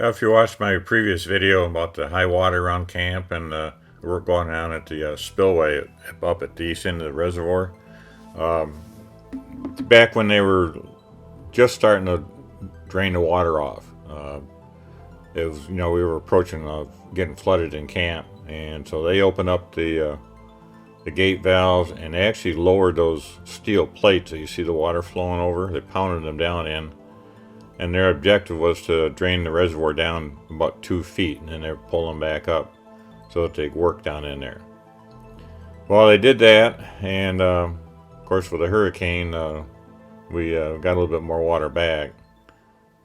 If you watched my previous video about the high water around camp and we're going on at the spillway up at the east end of the reservoir, back when they were just starting to drain the water off, it was we were approaching getting flooded in camp, and so they opened up the gate valves and they actually lowered those steel plates that you see the water flowing over. They pounded them down in. And their objective was to drain the reservoir down about 2 feet, and then they're pulling back up so that they work down in there. Well, they did that, and of course, with the hurricane, we got a little bit more water back.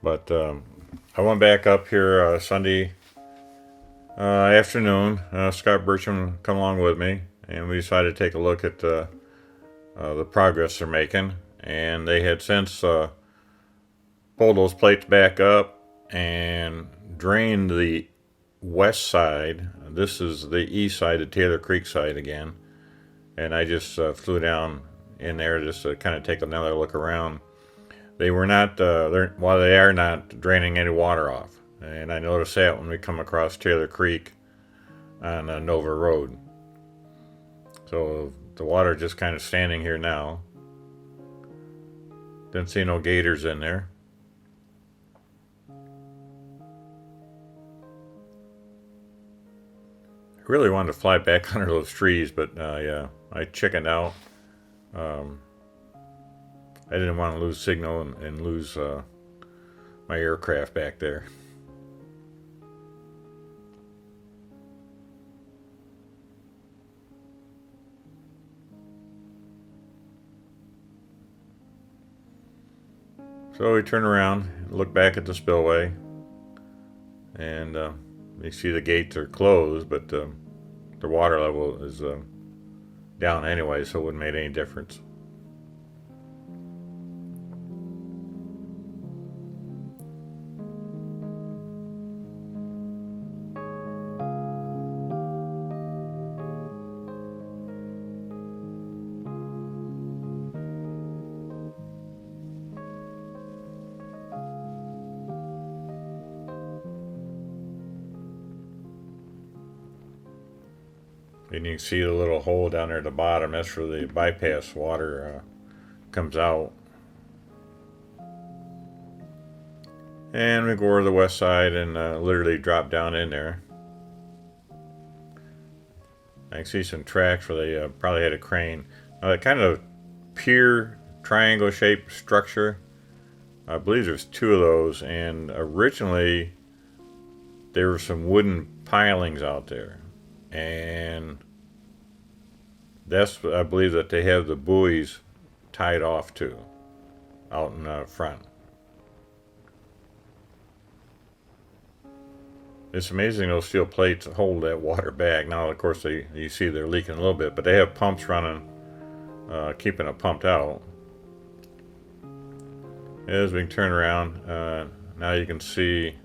But I went back up here Sunday afternoon. Scott Burcham come along with me, and we decided to take a look at the progress they're making. And they had since pull those plates back up and drain the west side. This is the east side, the Taylor Creek side again. And I just flew down in there just to kind of take another look around. They were not, while they are not draining any water off. And I noticed that when we come across Taylor Creek on Nova Road. So the water just kind of standing here now. Didn't see no gators in there. I really wanted to fly back under those trees, but yeah, I chickened out. I didn't want to lose signal and lose my aircraft back there. So we turn around, look back at the spillway, and you see the gates are closed, but the water level is down anyway, so it wouldn't make any difference. And you can see the little hole down there at the bottom. That's where the bypass water comes out. And we go over to the west side and literally drop down in there. I can see some tracks where they probably had a crane. That kind of pier triangle shaped structure, I believe there's 2 of those, and originally there were some wooden pilings out there. And that's, I believe, that they have the buoys tied off to out in front. It's amazing those steel plates hold that water back. Now, of course, you see they're leaking a little bit, but they have pumps running, keeping it pumped out. As we can turn around, now you can see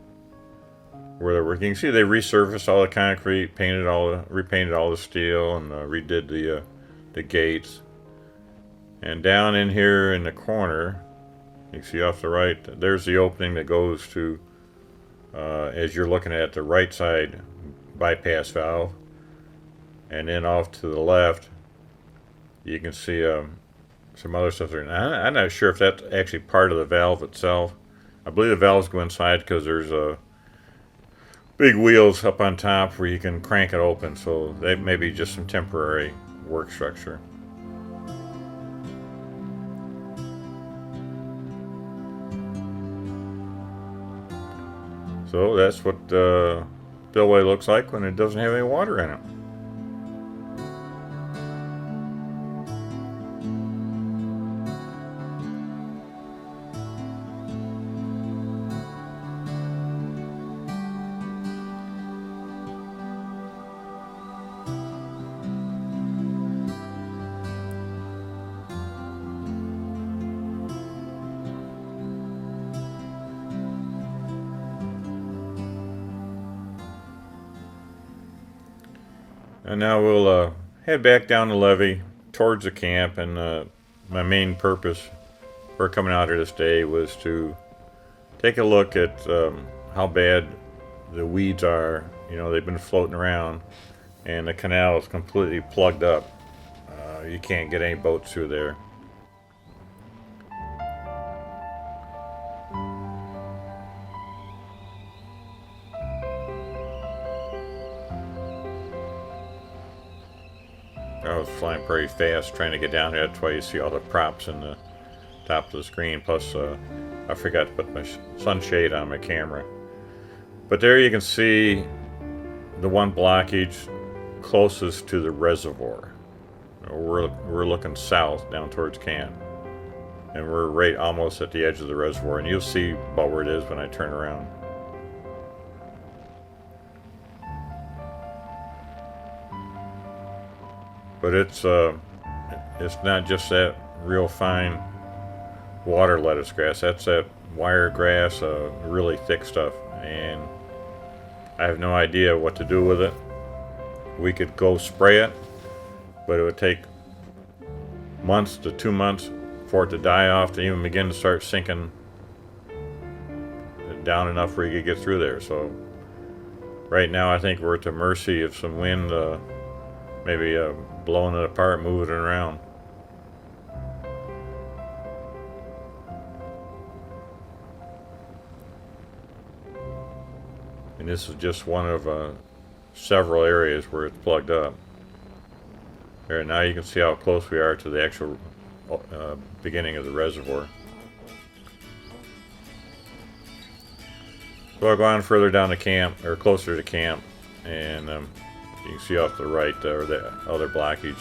where they're working. You can see they resurfaced all the concrete, repainted all the steel, and redid the gates. And down in here in the corner, you can see off the right, there's the opening that goes to, as you're looking at the right side bypass valve. And then off to the left, you can see some other stuff there. I'm not sure if that's actually part of the valve itself. I believe the valves go inside because there's big wheels up on top where you can crank it open, so they may be just some temporary work structure. So that's what the spillway looks like when it doesn't have any water in it. And now we'll head back down the levee towards the camp. And my main purpose for coming out here this day was to take a look at how bad the weeds are. You know, they've been floating around, and the canal is completely plugged up. You can't get any boats through there. I was flying pretty fast trying to get down here. That's why you see all the props in the top of the screen. Plus, I forgot to put my sunshade on my camera. But there you can see the one blockage closest to the reservoir. We're looking south down towards camp, and we're right almost at the edge of the reservoir, and you'll see about where it is when I turn around. But it's not just that real fine water lettuce grass. That's that wire grass, really thick stuff, and I have no idea what to do with it. We could go spray it, but it would take months to 2 months for it to die off to even begin to start sinking down enough where you could get through there. So right now I think we're at the mercy of some wind, maybe blowing it apart, moving it around. And this is just one of several areas where it's plugged up. There, now you can see how close we are to the actual beginning of the reservoir. So I'll go on further down to camp, or closer to camp, and you can see off to the right there the other blockage.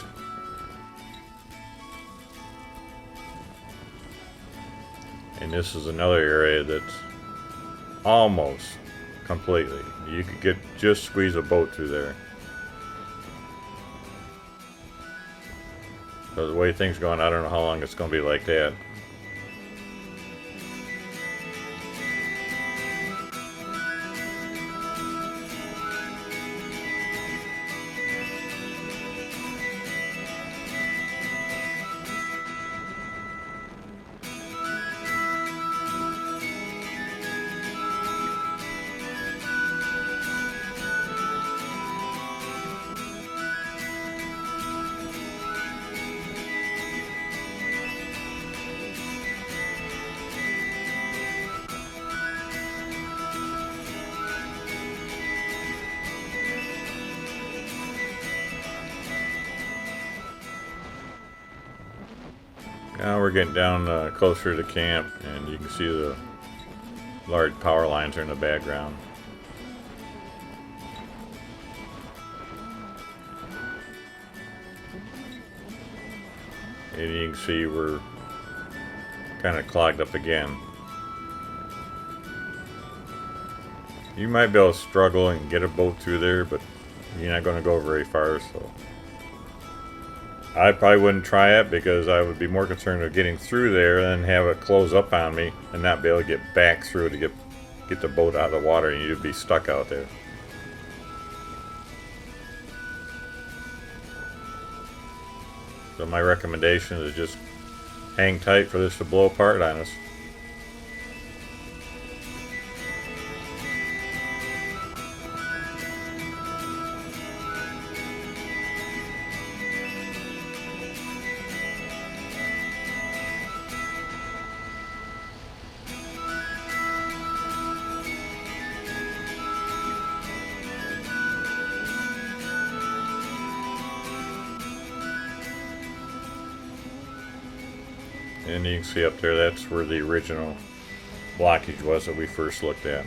And this is another area that's almost completely. You could just squeeze a boat through there. So the way things are going, I don't know how long it's going to be like that. Now we're getting down closer to camp, and you can see the large power lines are in the background. And you can see we're kind of clogged up again. You might be able to struggle and get a boat through there, but you're not going to go very far, so I probably wouldn't try it, because I would be more concerned with getting through there and have it close up on me and not be able to get back through to get the boat out of the water, and you'd be stuck out there. So my recommendation is just hang tight for this to blow apart on us. And you can see up there, that's where the original blockage was that we first looked at.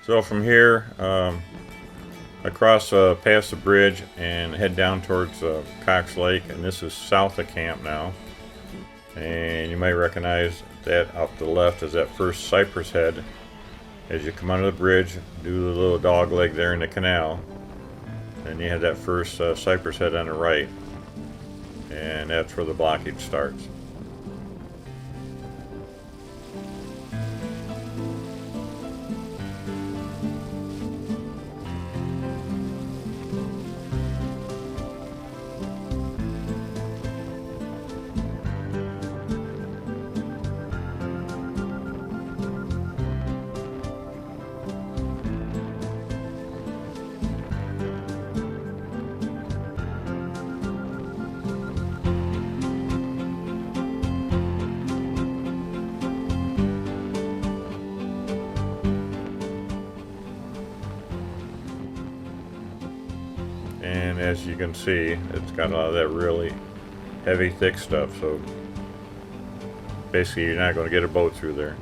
So from here, across past the bridge and head down towards Cox Lake, and this is south of camp now. And you might recognize that up to the left is that first cypress head. As you come under the bridge, do the little dog leg there in the canal, and you have that first cypress head on the right, and that's where the blockage starts. as you can see, it's got a lot of that really heavy, thick stuff, so basically you're not going to get a boat through there.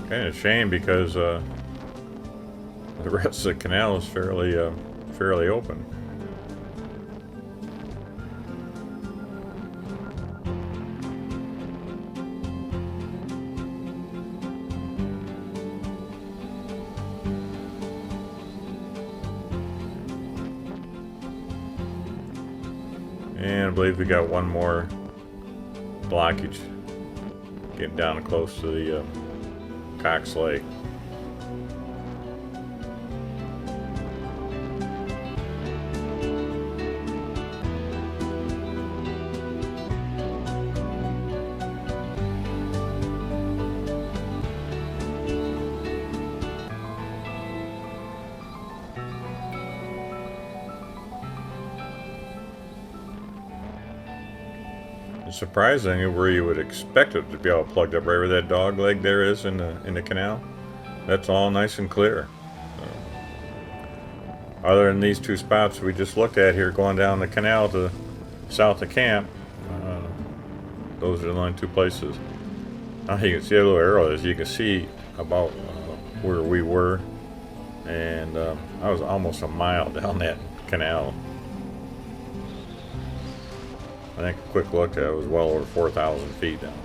Kind of a shame because the rest of the canal is fairly open. And I believe we got one more blockage getting down close to the Cox Lake. It's surprising where you would expect it to be all plugged up right where that dog leg there is in the canal. That's all nice and clear. Other than these two spots we just looked at here going down the canal to south of camp, those are the only two places. Now you can see a little arrow as you can see about where we were, and I was almost a mile down that canal. I think a quick look at it was well over 4,000 feet down there.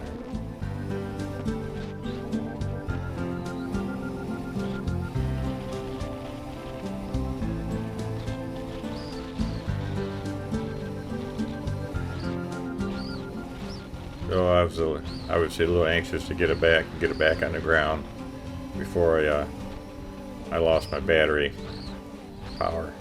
So I would say a little anxious to get it back on the ground before I lost my battery power.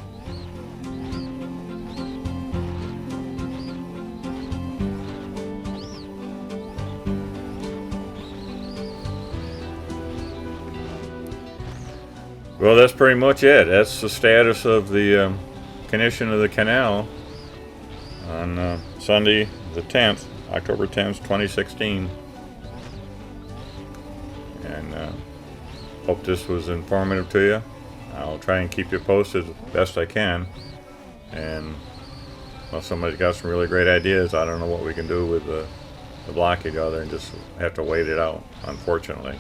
Well, that's pretty much it. That's the status of the condition of the canal on Sunday the 10th. October 10th, 2016. And hope this was informative to you. I'll try and keep you posted as best I can. And unless somebody's got some really great ideas, I don't know what we can do with the blockage other than just have to wait it out, unfortunately.